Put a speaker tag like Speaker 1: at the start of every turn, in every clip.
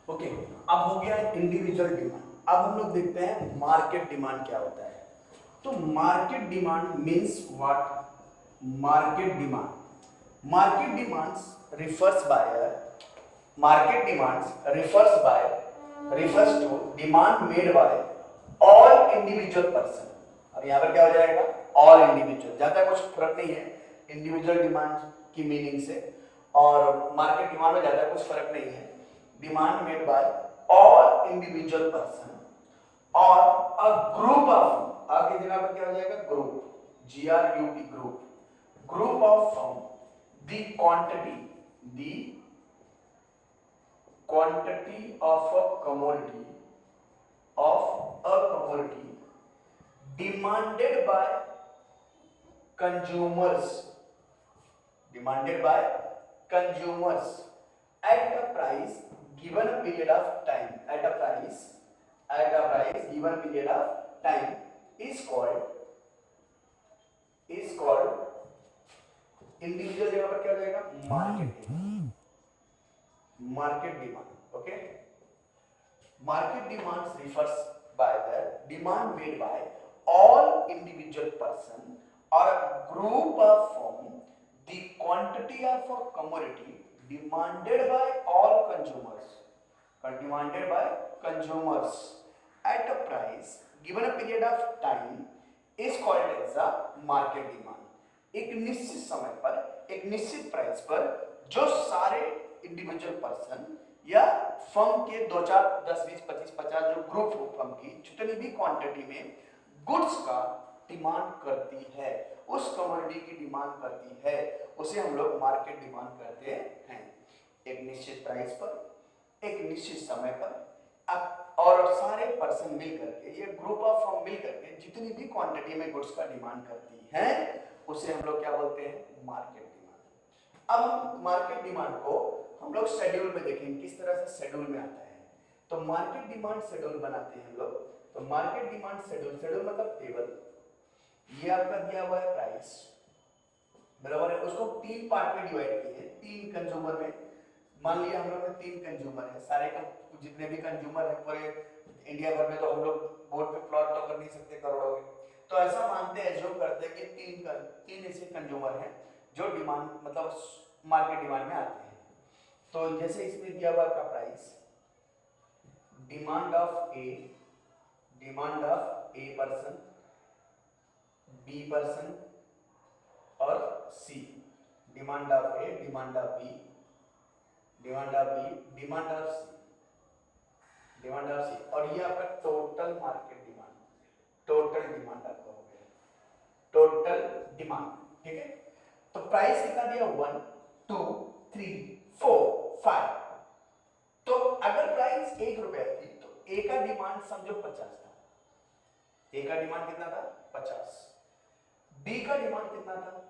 Speaker 1: Okay, अब हो गया इंडिविजुअल डिमांड। अब हम लोग देखते हैं मार्केट डिमांड क्या होता है। तो market demand means what? Market demand, market demands refers by a market demands refers to demand made by all individual person। अब यहाँ पर क्या हो जाएगा? ऑल इंडिविजुअल, ज्यादा कुछ फर्क नहीं है इंडिविजुअल डिमांड की मीनिंग से और मार्केट डिमांड में ज्यादा कुछ फर्क नहीं है। Demand made bye all individual person और अ ग्रुप ऑफ, आगे जगह पर क्या हो जाएगा? Group, GRUP, group, group of firm, the quantity, the quantity of a commodity demanded by consumers, demanded by consumers at a price given a period of time, at a price given period of time is called individual जगह पर क्या हो जाएगा? Market demand, market demand. Okay, market demands refers by the demand made by all individual person or a group of firm, the quantity of a commodity demanded by all consumers, at a price given a period of time is called as a market demand। एक निश्चित समय पर एक निश्चित price पर जो सारे individual person या फर्म के 2 4 10 20 25 50 जो ग्रुप हो फर्म की जितनी भी क्वांटिटी में गुड्स का डिमांड करती है, उस कमोडिटी की डिमांड करती है, उसे हम लोग मार्केट डिमांड करते हैं। एक निश्चित प्राइस पर एक निश्चित समय पर और सारे पर्सन मिल करके, ये ग्रुप ऑफ फर्म मिल करके जितनी भी क्वांटिटी में गुड्स का डिमांड करती है उसे हम लोग क्या बोलते हैं? Market demand. अब हम मार्केट डिमांड को हम लोग शेड्यूल में देखेंगे किस तरह से शेड्यूल में आता है। तो मार्केट डिमांड शेड्यूल बनाते हैं हम लोग। तो मार्केट डिमांड शेड्यूल, शेड्यूल मतलब टेबल, ये आपका दिया हुआ है प्राइस, बराबर है। उसको 3 पार्ट में डिवाइड किए हैं, 3 कंज्यूमर में। मान लिया हम लोग में 3 कंज्यूमर है, सारे जितने भी कंज्यूमर है पूरे इंडिया भर में, तो हम लोग बोर्ड पे प्लॉट तो कर नहीं सकते करोड़ों के, तो ऐसा मानते हैं, एज्यूम करते हैं कि 3 ऐसे कंज्यूमर हैं जो डिमांड मतलब मार्केट डिमांड में आते हैं। तो जैसे इसमें दिया हुआ का price, demand of A person, B person और C, demand of A, demand of B, demand of B, demand of C, demand of C, और ये आपका total market demand, total demand आपका हो गया, टोटल डिमांड। ठीक है, तो प्राइस कितना दिया? 1 2 3 4 5। तो अगर प्राइस 1 रुपया थी तो ए का डिमांड समझो 50 था, ए का डिमांड कितना था? 50। बी का डिमांड कितना था?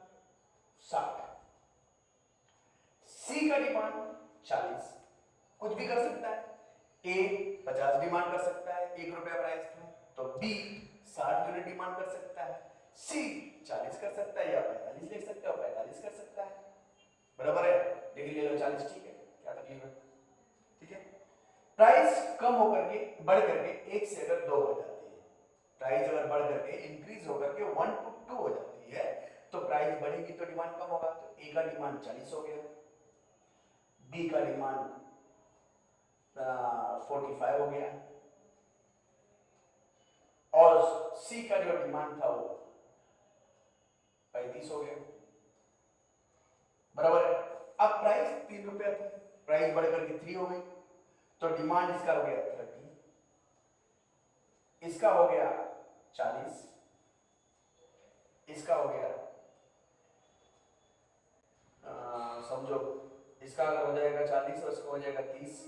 Speaker 1: 60। सी का डिमांड 40। कुछ भी कर सकता है, ए 50 डिमांड कर सकता है 1 रुपया प्राइस में, तो बी 60 यूनिट डिमांड कर सकता है, सी 40 कर सकता है, या 45 ले सकता है, 45 कर सकता है, बराबर है। लेकिन ले लो 40, ठीक है, क्या तकलीफ है? ठीक है, प्राइस कम होकर के बढ़ करके 1 से अगर 2 हो जाती है, प्राइस अगर बढ़ करके इंक्रीज होकर के 1 to 2 हो जाती है, तो प्राइस बढ़ेगी तो डिमांड कम होगा। तो ए का डिमांड 40 हो गया, बी का डिमांड 45 हो गया, और सी का जो डिमांड था वो 35 हो गया, बराबर है। अब प्राइस 3 रुपया था, प्राइस बढ़कर के 3 हो गई, तो डिमांड इसका हो गया 30, इसका हो गया 40, इसका हो गया समझो इसका अगर हो जाएगा 40 और इसका हो जाएगा 30,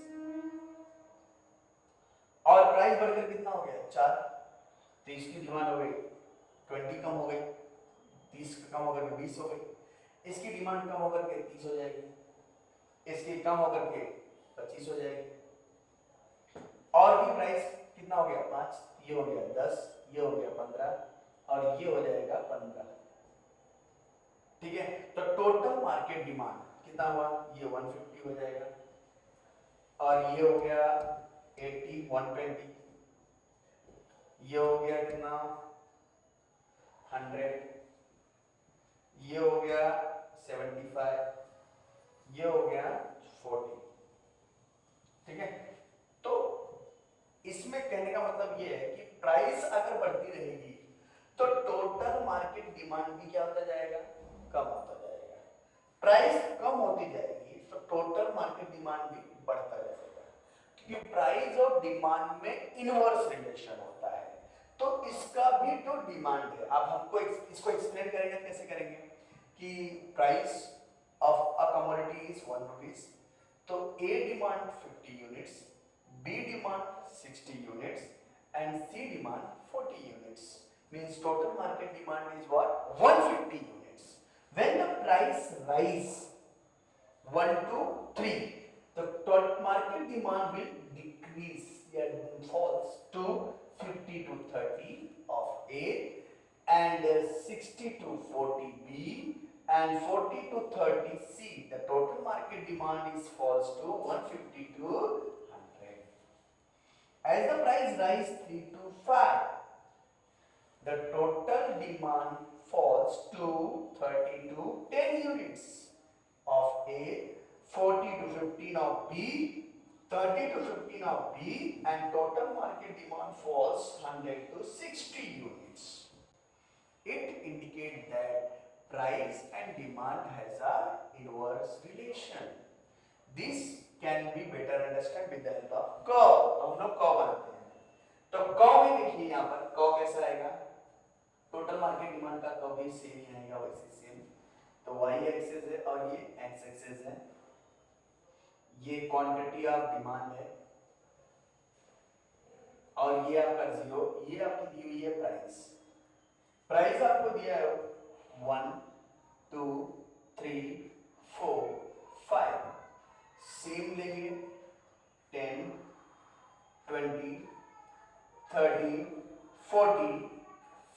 Speaker 1: और प्राइस बढ़कर कितना हो गया? 4। 30 की डिमांड हो गई, 20 कम हो गई, 30 कम होकर के 20 हो गई, इसकी डिमांड कम होकर के 30 हो जाएगी, इसकी कम होकर के 25 हो जाएगी, और भी प्राइस कितना हो गया? 5, ये हो गया 10, ये हो गया 15, और ये हो जाएगा 15। ठीक है, तो टोटल मार्केट डिमांड कितना हुआ? ये 150 हो जाएगा, और ये हो गया 80 120, ये हो गया कितना 100, ये हो गया 75, ये हो गया 40। ठीक है, तो इसमें कहने का मतलब ये है कि प्राइस अगर बढ़ती रहेगी तो टोटल मार्केट डिमांड भी क्या होता जाएगा, कम होता जाएगा। प्राइस कम होती जाएगी तो टोटल मार्केट डिमांड भी बढ़ता जाएगा, क्योंकि प्राइस और डिमांड में इनवर्स रिलेशन होता है। तो इसका भी जो डिमांड है, अब हमको इसको एक्सप्लेन करेंगे, कैसे करेंगे कि price of a commodity is 1 rupees, तो A demand 50 units, B demand 60 units and C demand 40 units, means total market demand is what, 150 units. When the price rise 1 to 3, the total market demand will decrease and falls to 50 to 30 of A and 60 to 40 B and 40 to 30 C. The total market demand is falls to 150 to 100. As the price rise 3 to 5, the total demand falls to 30 to 10 units of A, 40 to 15 of B, 30 to 15 of B, and total market demand falls 100 to 60 units. It indicates that price and demand has a inverse relation. This can be better understood with the help of curve. तो हम लोग curve बनाते हैं, तो curve में देखिए यहाँ पर कर्व कैसा आएगा, टोटल मार्केट डिमांड का कर्व भी सेम ही आएगा, वैसे सेम। तो y एक्सिस है और ये x एक्सिस है, ये क्वांटिटी ऑफ डिमांड है और ये आपका जीरो, ये आपकी दी हुई है प्राइस। प्राइस आपको दिया है 1 2 3 4 5, सेम लेंगे 10 20 30 40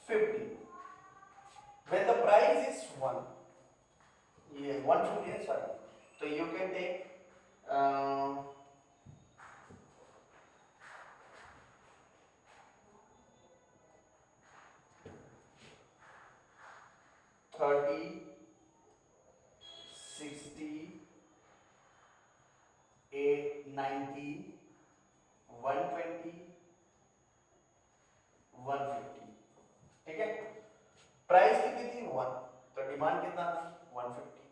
Speaker 1: 50। When the price is 1, ये 150 है, sorry, तो you can take 30 60 8 90 120 150। ठीक है, प्राइस कितनी थी 1, तो डिमांड कितना था 150,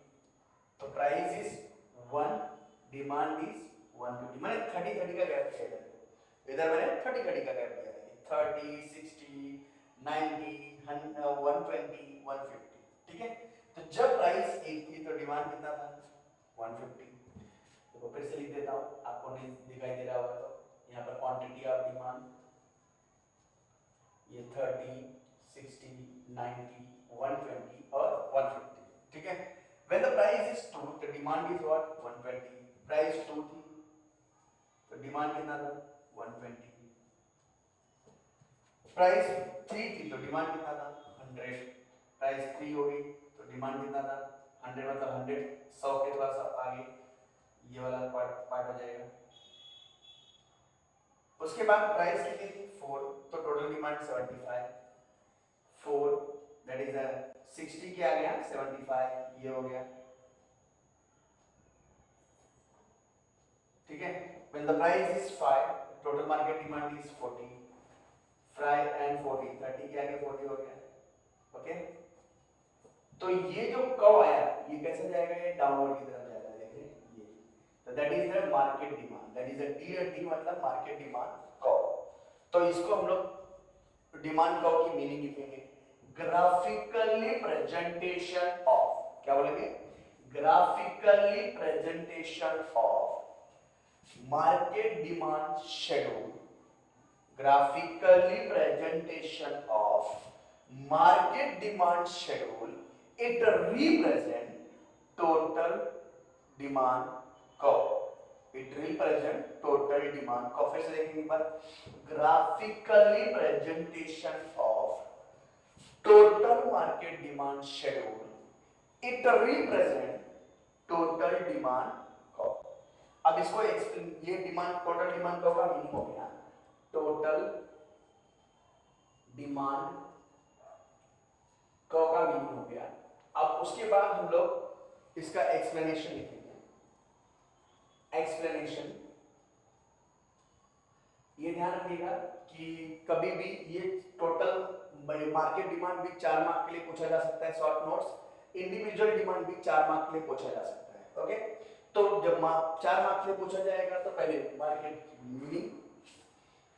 Speaker 1: तो प्राइस इज 1, डिमांड इज 150। मैंने 30 30 का गैप दिया है इधर, मैंने 30 30 का गैप दिया है, 30 60 90 120 150। ठीक है, तो जब प्राइस 1 थी तो डिमांड कितना था 150। तो फिर से लिख देता हूं, आपको नहीं दिखाई दे रहा होगा तो यहाँ पर क्वांटिटी ऑफ डिमांड, ये 30 60 90 120 और 150। ठीक है, when the price is 2, the demand is what 120, price 2 थी तो डिमांड कितना था 120, प्राइस 3 थी तो डिमांड कितना था 100, प्राइस 3 हो गई तो डिमांड कितना था 100, मतलब 100 100 के थोड़ा सा आगे ये वाला पार्ट हो जाएगा। उसके बाद प्राइस कितनी थी 4, तो टोटल डिमांड 75, 4 दैट इज 60 के आ गया 75, ये हो गया। ठीक है, when the price is 5, total market demand is 40, 5 and 40, 30 के आगे 40 हो गया। ओके, तो ये जो कर्व आया ये कैसे जाएगा, ये डाउनवर्ड की तरफ जाएगा, देखिए ये, तो that is the market demand, that is a D मतलब मार्केट डिमांड कर्व। तो इसको हम लोग डिमांड कर्व की मीनिंग लिखेंगे, ग्राफिकली प्रेजेंटेशन ऑफ, क्या बोलेंगे, graphically presentation of market demand schedule, graphically presentation of market demand schedule, it represent total demand curve, it represent total demand curve। फिर से देखेंगे एक बार, graphically presentation of total market demand schedule, it represent total demand curve। अब इसको explain, ये demand total demand का meaning हो गया, टोटल डिमांड का मीनिंग हो गया। अब उसके बाद हम लोग इसका एक्सप्लेनेशन लिखेंगे। एक्सप्लेनेशन, ये ध्यान रखिएगा कि कभी भी ये टोटल मार्केट डिमांड भी 4 मार्क के लिए पूछा जा सकता है शॉर्ट नोट्स, इंडिविजुअल डिमांड भी 4 मार्क के लिए पूछा जा सकता है। ओके, तो जब 4 मार्क के लिए पूछा जाएगा तो पहले मार्केट मीनिंग,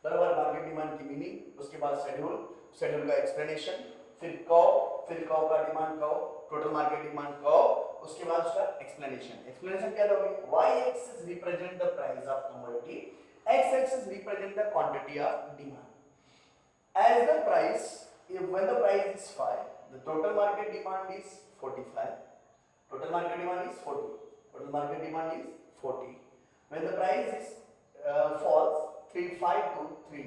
Speaker 1: बराबर, मार्केट डिमांड की मीनिंग, उसके बाद शेड्यूल, शेड्यूल का एक्सप्लेनेशन, फिर कव का डिमांड कव, टोटल मार्केट डिमांड कव, उसके बाद उसका एक्सप्लेनेशन। एक्सप्लेनेशन क्या दोगे, y axis represent the price of commodity, x axis represent the quantity of demand. As the price, when the price is 5, the total market demand is 45. Total market demand is 40. Total market demand is 40. When the price is falls 5 to 3,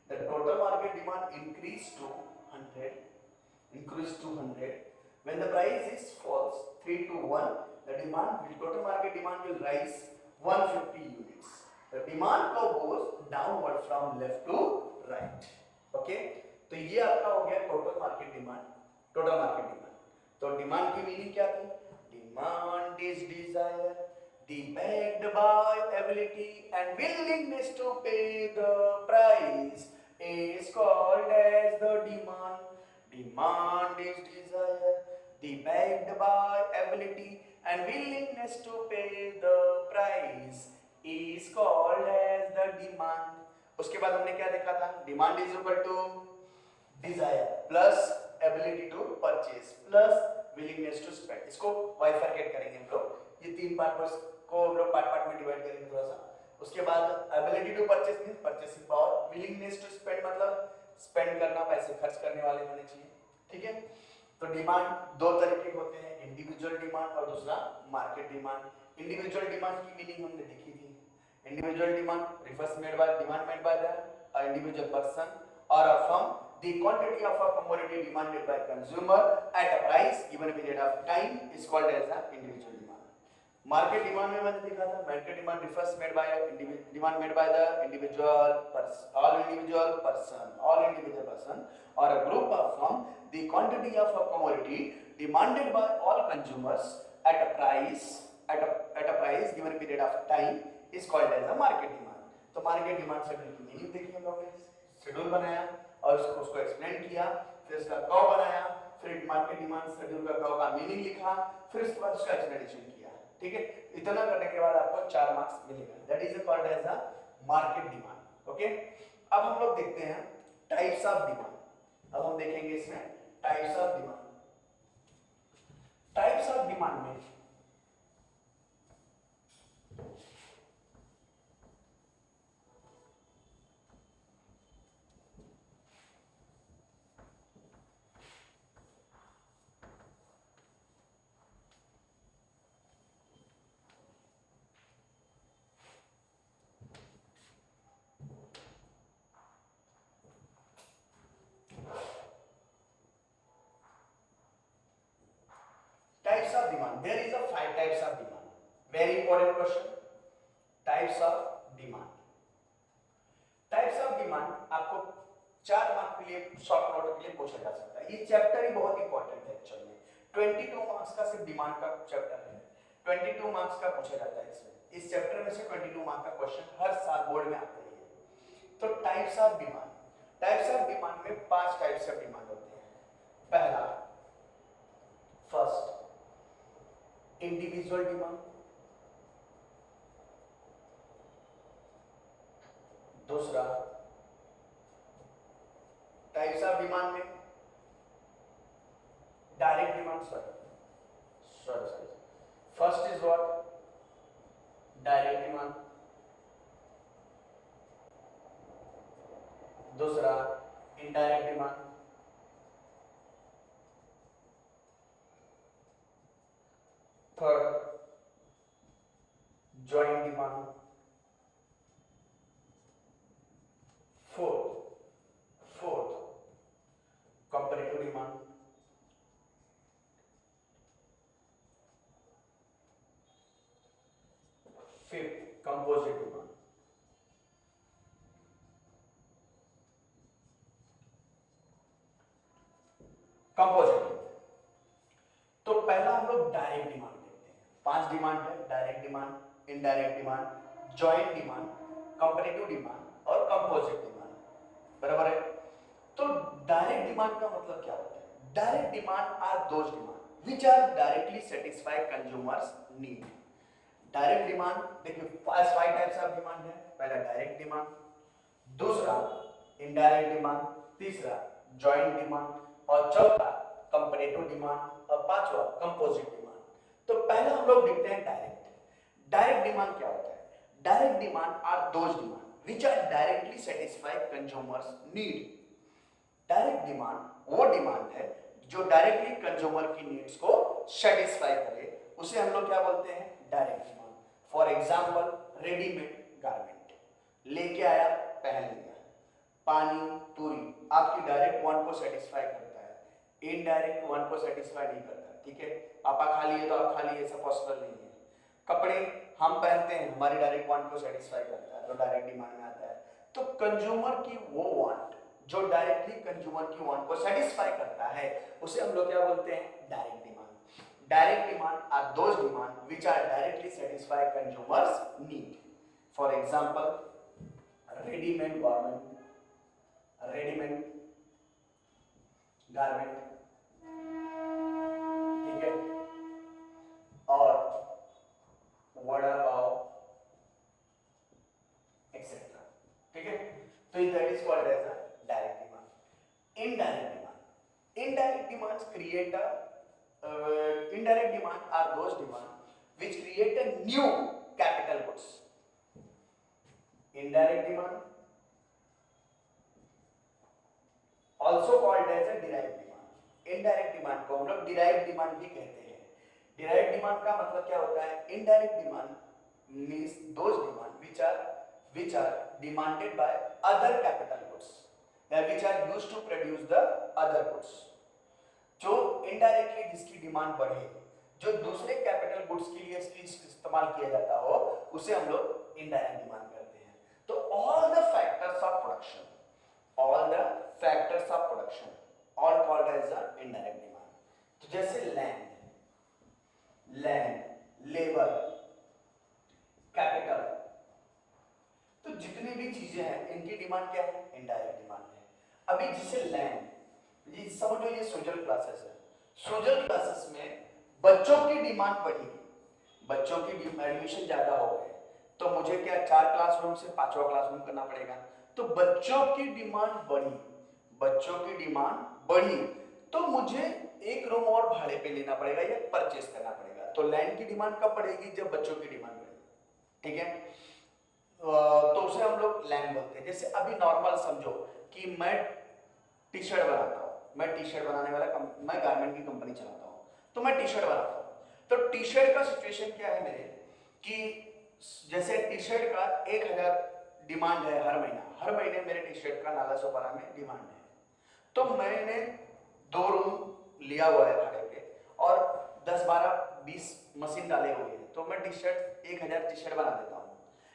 Speaker 1: the total market demand increase to 100. Increase to 100. When the price is falls 3 to 1, the total market demand will rise 150 units. The demand curve goes downward from left to right. Okay, तो ये आपका हो गया total market demand, total market demand. तो demand की meaning क्या थी, demand is desire backed by ability and willingness to pay the price is called as the demand. Demand is desire backed by ability and willingness to pay the price is called as the demand. उसके बाद हमने क्या देखा था, demand is equal to desire plus ability to purchase plus willingness to spend. इसको bifurcate करेंगे हम लोग, ये 3 पार्ट को हम लोग पार्ट में डिवाइड करेंगे थोड़ा सा। उसके बाद ability to purchase means purchasing power, willingness to spend मतलब स्पेंड करना, पैसे खर्च करने वाले होने चाहिए। ठीक है, तो डिमांड 2 तरीके के होते हैं, इंडिविजुअल डिमांड और दूसरा मार्केट डिमांड। इंडिविजुअल डिमांड की मीनिंग हमने देखी थी, individual demand refers made by demand made by the individual person और a firm, the quantity of a commodity demanded by consumer at a price given a period of time is called as an individual demand. Market demand में मैंने देखा था, market demand refers made by demand made by the individual person, all individual person or a group of firm, the quantity of a commodity demanded by all consumers at a price given a period of time is called as a market demand. तो market demand schedule की meaning देखी हम लोगों ने, schedule बनाया और उसको explain किया, फिर उसका कर्व बनाया, फिर मार्केट डिमांड शेड्यूल का कर्व का मीनिंग लिखा, फिर उसके बाद उसका एक्सप्लेनेशन किया। ठीक है, इतना करने के बाद आपको 4 मार्क्स मिलेगा, that is called as a market demand. Okay, अब हम लोग देखते हैं टाइप्स ऑफ डिमांड। अब हम देखेंगे इसमें types of demand. Types of demand में types of demand, there is a 5 types of demand, very important question। types of demand, types of demand आपको 4 मार्क के लिए शॉर्ट नोट के लिए पूछा जा सकता है। ये चैप्टर ही बहुत इंपॉर्टेंट है एक्चुअल में, 22 मार्क्स का सिर्फ डिमांड का चैप्टर है, 22 मार्क्स का पूछा जाता है इसमें। इस चैप्टर में से 22 मार्क का क्वेश्चन हर साल बोर्ड में आते हैं। तो types of demand, types of demand में 5 टाइप्स ऑफ डिमांड होते हैं। पहला, फर्स्ट इंडिविजुअल डिमांड, दूसरा टाइप्स ऑफ डिमांड में direct demand, sorry first is what, direct demand, दूसरा indirect demand, third joint demand, fourth comparative demand, fifth composite demand. Composite, तो पहला हम लोग डायरेक्ट डिमांड देखते हैं। 5 डिमांड है, direct demand, indirect demand, joint demand, comparative demand और composite demand, बराबर है। तो डायरेक्ट डिमांड का मतलब क्या होता है? Direct demand are those demand which are directly satisfy consumers need. Direct demand देखिए 5 टाइप्स ऑफ डिमांड है। पहला डायरेक्ट डिमांड, दूसरा इनडायरेक्ट डिमांड, तीसरा जॉइंट डिमांड और चौथा कंपैरेटिव डिमांड और पांचवा कंपोजिट डिमांड। तो पहला हम लोग देखते हैं डायरेक्ट। डायरेक्ट डिमांड क्या होता है? Direct demand are those demand which are directly satisfy consumers need. Direct demand वो डिमांड है जो डायरेक्टली कंज्यूमर की नीड्स को सेटिस्फाई करे, उसे हम लोग क्या बोलते हैं? Direct demand. For example readymade garment, लेके आया पहन लिया। पानी पूरी आपकी डायरेक्ट वांट को सेटिस्फाई करता है, इनडायरेक्ट वांट को सेटिस्फाई नहीं करता, ठीक है। पापा खा लिए तो आप खा लिए, ऐसा पॉसिबल नहीं है। कपड़े हम पहनते हैं, हमारी डायरेक्ट वांट को सेटिस्फाई करता है, तो डायरेक्ट डिमांड में आता है। तो कंज्यूमर की वो वांट जो डायरेक्टली कंज्यूमर की वांट को सेटिस्फाई करता है, उसे हम लोग क्या बोलते हैं? Direct demand. Direct demand are those demand which are directly satisfy consumers need. For example readymade garment, readymade garment, ठीक है, और वड़ा पाव एक्सेट्रा, ठीक है। तो that is called as a direct demand. Indirect demand, indirect demands create a indirect demand are those demand which create a new capital goods. Indirect demand also called as a derived demand. Indirect demand को हम लोग derived demand भी कहते हैं। derived demand का मतलब क्या होता है? Indirect demand means those demand which are demanded by other capital goods that which are used to produce the other goods. जो इनडायरेक्टली जिसकी डिमांड बढ़े, जो दूसरे कैपिटल गुड्स के लिए इस्तेमाल किया जाता हो, उसे हम लोग इनडायरेक्ट डिमांड कहते हैं। तो all the factors of production, all the factors of production all called as a indirect demand. तो जैसे लैंड, लेबर, कैपिटल, तो जितनी भी चीजें हैं इनकी डिमांड क्या है? इनडायरेक्ट डिमांड है। अभी जैसे लैंड, ये समझो ये सोशल क्लासेस है। सोशल क्लासेस में बच्चों की डिमांड बढ़ी, बच्चों की एडमिशन ज्यादा हो गए, तो मुझे क्या 4 क्लासरूम से 5वां क्लासरूम करना पड़ेगा। तो बच्चों की डिमांड बढ़ी, बच्चों की डिमांड बढ़ी, तो मुझे एक रूम और भाड़े पे लेना पड़ेगा या परचेस करना पड़ेगा। तो लैंड की डिमांड कब बढ़ेगी? जब बच्चों की डिमांड बढ़ेगी, ठीक है। तो उसे हम लोग लैंड बोलते हैं। जैसे अभी नॉर्मल समझो कि मैं टी शर्ट बनाता हूँ, मैं टी शर्ट बनाने वाला मैं गारमेंट की कंपनी चलाता हूँ, तो मैं टी शर्ट बनाता हूँ। तो टी शर्ट का सिचुएशन क्या है मेरे कि जैसे टी शर्ट का 1000 डिमांड है हर महीने मेरे टी शर्ट का नाला सोपारा में डिमांड है। तो मैंने 2 रूम लिया हुआ है भाड़े पे और 10, 12, 20 मशीन डाले हुए हैं, तो मैं टी शर्ट 1000 टी शर्ट बना देता हूँ।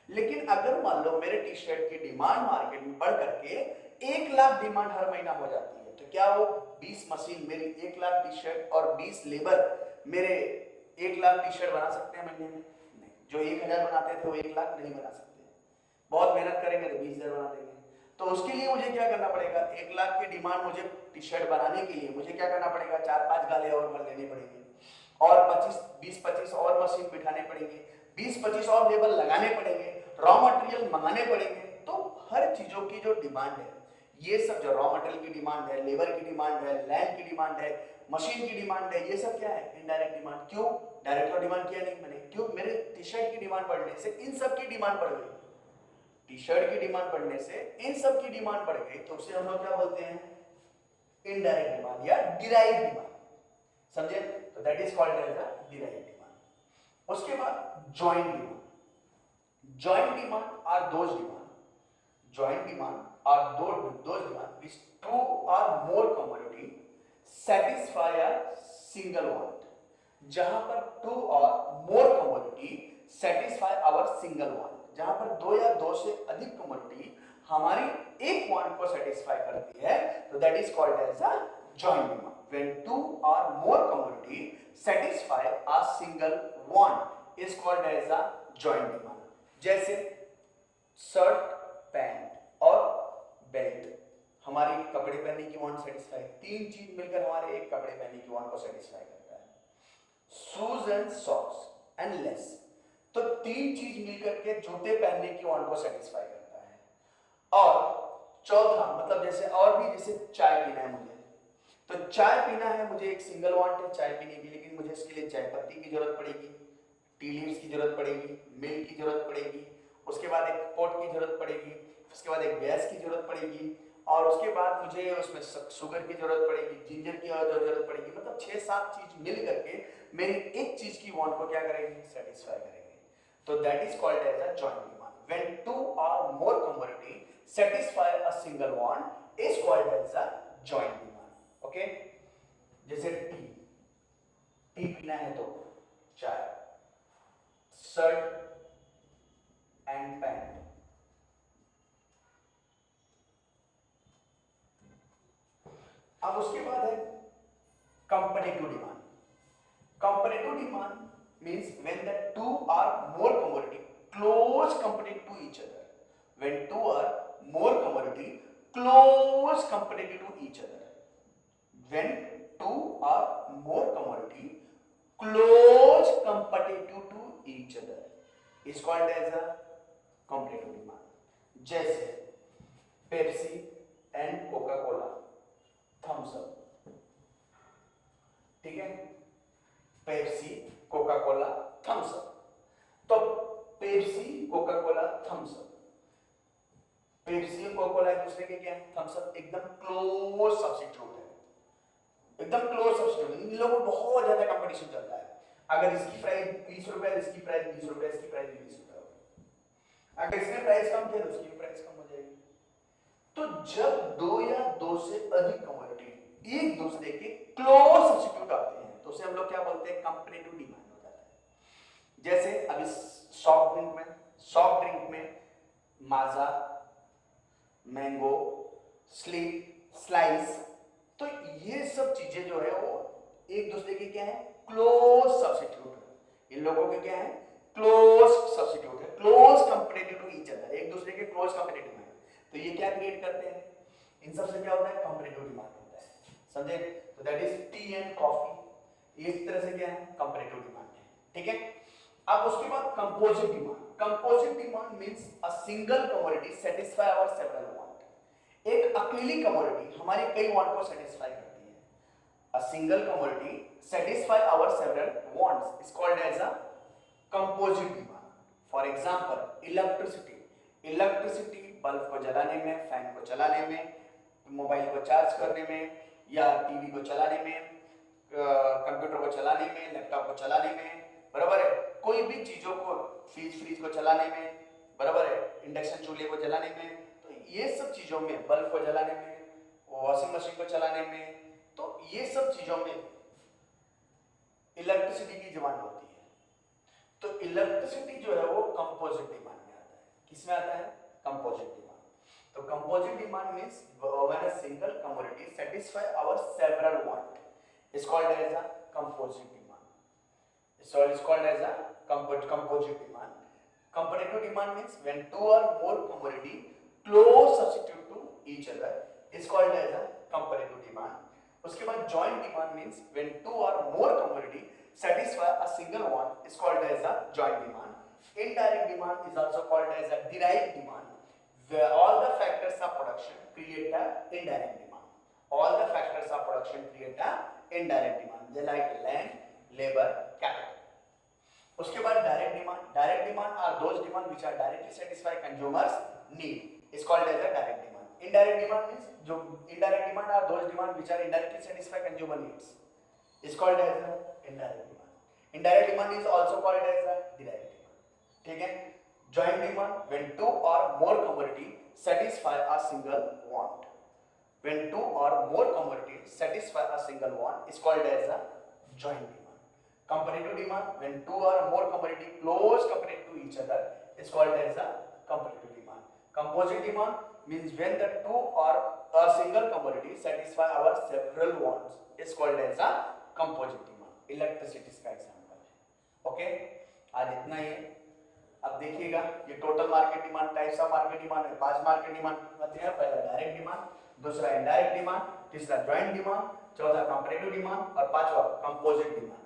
Speaker 1: लेकिन अगर मान लो मेरे टी शर्ट की डिमांड मार्केट में बढ़ करके 1 लाख डिमांड हर महीना हो जाती है, तो क्या वो 20 मशीन मेरी 1 लाख टी शर्ट और 20 लेबर मेरे 1 लाख टी शर्ट बना सकते हैं महीने में? नहीं। जो 1000 बनाते थे वो 1 लाख नहीं बना सकते। बहुत मेहनत करेंगे तो 20,000 बना देंगे। तो उसके लिए मुझे क्या करना पड़ेगा? 1 लाख की डिमांड मुझे टी शर्ट बनाने के लिए मुझे क्या करना पड़ेगा? 4-5 गाले और भर लेने पड़ेंगे और 20-25 और मशीन बिठाने पड़ेंगे, 20-25 और लेबर लगाने पड़ेंगे, रॉ मटेरियल मंगाने पड़ेंगे। तो हर चीजों की जो डिमांड है, ये सब जो रॉ मटेरियल की डिमांड है, लेबर की डिमांड है, लैंड की डिमांड है, मशीन की डिमांड है, ये सब क्या है? Indirect demand. क्यों? डायरेक्ट तो डिमांड किया नहीं मैंने। क्यों? मेरे टी शर्ट की डिमांड बढ़ने से इन सब की डिमांड बढ़ गई, टी शर्ट की डिमांड बढ़ने से इन सब की डिमांड बढ़ गई, तो उसे हम लोग क्या बोलते हैं? इनडायरेक्ट डिमांड या डिराइव डिमांड। समझे? तो that is called as a derive demand. उसके बाद joint demand. Joint demand are those demand, joint demand are those demand which 2 or more commodity satisfy a single want। जहां पर 2 or more commodity satisfy our single want, जहां पर दो या दो से अधिक कमोडिटी हमारी एक वांट को सेटिस्फाई करती है, तो that is called as a joint demand. When two or more commodity satisfy a single want is called as a joint demand. जैसे शर्ट, पैंट और बेल्ट हमारी कपड़े पहनने की वांट सेटिस्फाई, तीन चीज मिलकर हमारे एक कपड़े पहनने की वांट को सेटिस्फाई करता है. Shoes and socks and less, तो तीन चीज मिलकर के जूते पहनने की वांट को सेटिस्फाई करता है. और चौथा मतलब जैसे और भी, जैसे चाय पीना है मुझे, तो चाय पीना है मुझे, एक सिंगल वांट है चाय पीने की, लेकिन मुझे इसके लिए चाय पत्ती की जरूरत पड़ेगी, टी लीव्स की जरूरत पड़ेगी, मिल्क की जरूरत पड़ेगी, उसके बाद एक पॉट की जरूरत पड़ेगी, उसके बाद एक गैस की जरूरत पड़ेगी, और उसके बाद मुझे उसमें शुगर की जरूरत पड़ेगी, जिंजर की जरूरत पड़ेगी. मतलब 6-7 चीज मिल करके मेरी एक चीज की वांट को क्या करेंगे, सेटिस्फाई करेंगे. तो that is called as a joint demand. When two or more commodity satisfy a single want is called as a joint demand. Okay, जैसे टी पीना है तो चाय, शर्ट एंड पैंट. अब उसके बाद है comparative demand. Comparative demand means when the two or more commodity close competitive to each other. When two or more commodity close competitive to each other. When two or more commodity close competitive to each other is called as a competitive demand. जैसे Pepsi and Coca Cola, Thums Up. ठीक है, Pepsi, Coca Cola, Thums Up. तो Pepsi, Coca Cola, Thums Up, Pepsi और Coca Cola एक दूसरे के क्या है, थम्स अप एकदम क्लोज सब्स्टिट्यूट है, एकदम क्लोज सब्स्टिट्यूट. इन लोगों में बहुत ज्यादा कंपटीशन चलता है. अगर इसकी प्राइस 20 रुपए, इसकी प्राइस 20 रुपए, इसकी प्राइस 20 रुपए होगी, अगर इसमें प्राइस कम किया तो उसकी प्राइस कम हो जाएगी. तो जब दो या दो से अधिक कमोडिटी एक दूसरे के क्लोज सब्स्टिट्यूट आते हैं तो उसे हम लोग क्या बोलते हैं, कंपैरेटिव डिमांड हो जाता है. जैसे अभी सॉफ्ट ड्रिंक में माजा, मैंगो, स्लीप, स्लाइस, तो ये सब चीजें जो है वो एक दूसरे के क्या है, क्लोज सब्स्टिट्यूट है. इन लोगों के क्या है, क्लोज सब्स्टिट्यूट है, close comparative to each other, एक दूसरे के क्लोज कंपैरेटिव है. तो ये क्या क्रिएट करते हैं, इन सब से क्या होता है, कंपैरेटिव डिमांड होता है. समझे? तो that is T and coffee, इस तरह से क्या है, कंपैरेटिव डिमांड है. ठीक है. अब उसके बाद composite demand. Composite demand means a single commodity satisfy our several want. एक अकेली कमोडिटी हमारी कई वांट को सेटिस्फाई करती है. A single commodity satisfy our several wants is called as a composite demand. For example electricity. Electricity bulb को जलाने में, फैन को चलाने में, मोबाइल को चार्ज करने में, या टीवी को चलाने में, कंप्यूटर को चलाने में, लैपटॉप को चलाने में, बराबर है, कोई भी चीजों को, फ्रिज को चलाने में, बराबर है, इंडक्शन चूल्हे को जलाने में, तो ये सब चीजों में, बल्ब को जलाने में, वॉशिंग मशीन को चलाने में, तो ये सब चीजों में इलेक्ट्रिसिटी की डिमांड होती है. तो इलेक्ट्रिसिटी जो है वो कंपोजिट डिमांड में आता है. किसमें आता है, कंपोजिट डिमांड. तो composite demand means when a single commodity satisfy our several want is called as a composite demand. So it is called as a composite demand. Comparative demand means when two or more commodity close substitute to each other is called as a comparative demand. उसके बाद joint demand means when two or more commodity satisfy a single want is called as a joint demand. Indirect demand is also called as a direct demand, where all the factors of production create a indirect demand. All the factors of production create a indirect demand. They like land, labor, capital. उसके बाद direct demand. Direct demand are those demand which are directly satisfy consumers need is called as a direct demand. Indirect demand means जो indirect demand are those demand which are indirectly satisfy consumer needs is called as a indirect demand. Indirect demand is also called as a direct demand. ठीक है. Joint demand when two or more commodity satisfy a single want. When two or more commodities satisfy a single want is called as a joint demand. Comparative demand when two or more commodities close competitive to each other is called as a competitive demand. Composite demand means when the two or a single commodity satisfy our several wants is called as a composite demand. Electricity का example है. Okay, आज इतना ही है. अब देखिएगा ये total market demand, types of market demand है. 5 market demand होते हैं. पहला डायरेक्ट डिमांड, दूसरा इनडायरेक्ट डिमांड, तीसरा ज्वाइंट डिमांड, चौथा कंपैरेटिव डिमांड और पांचवा कंपोजिट डिमांड.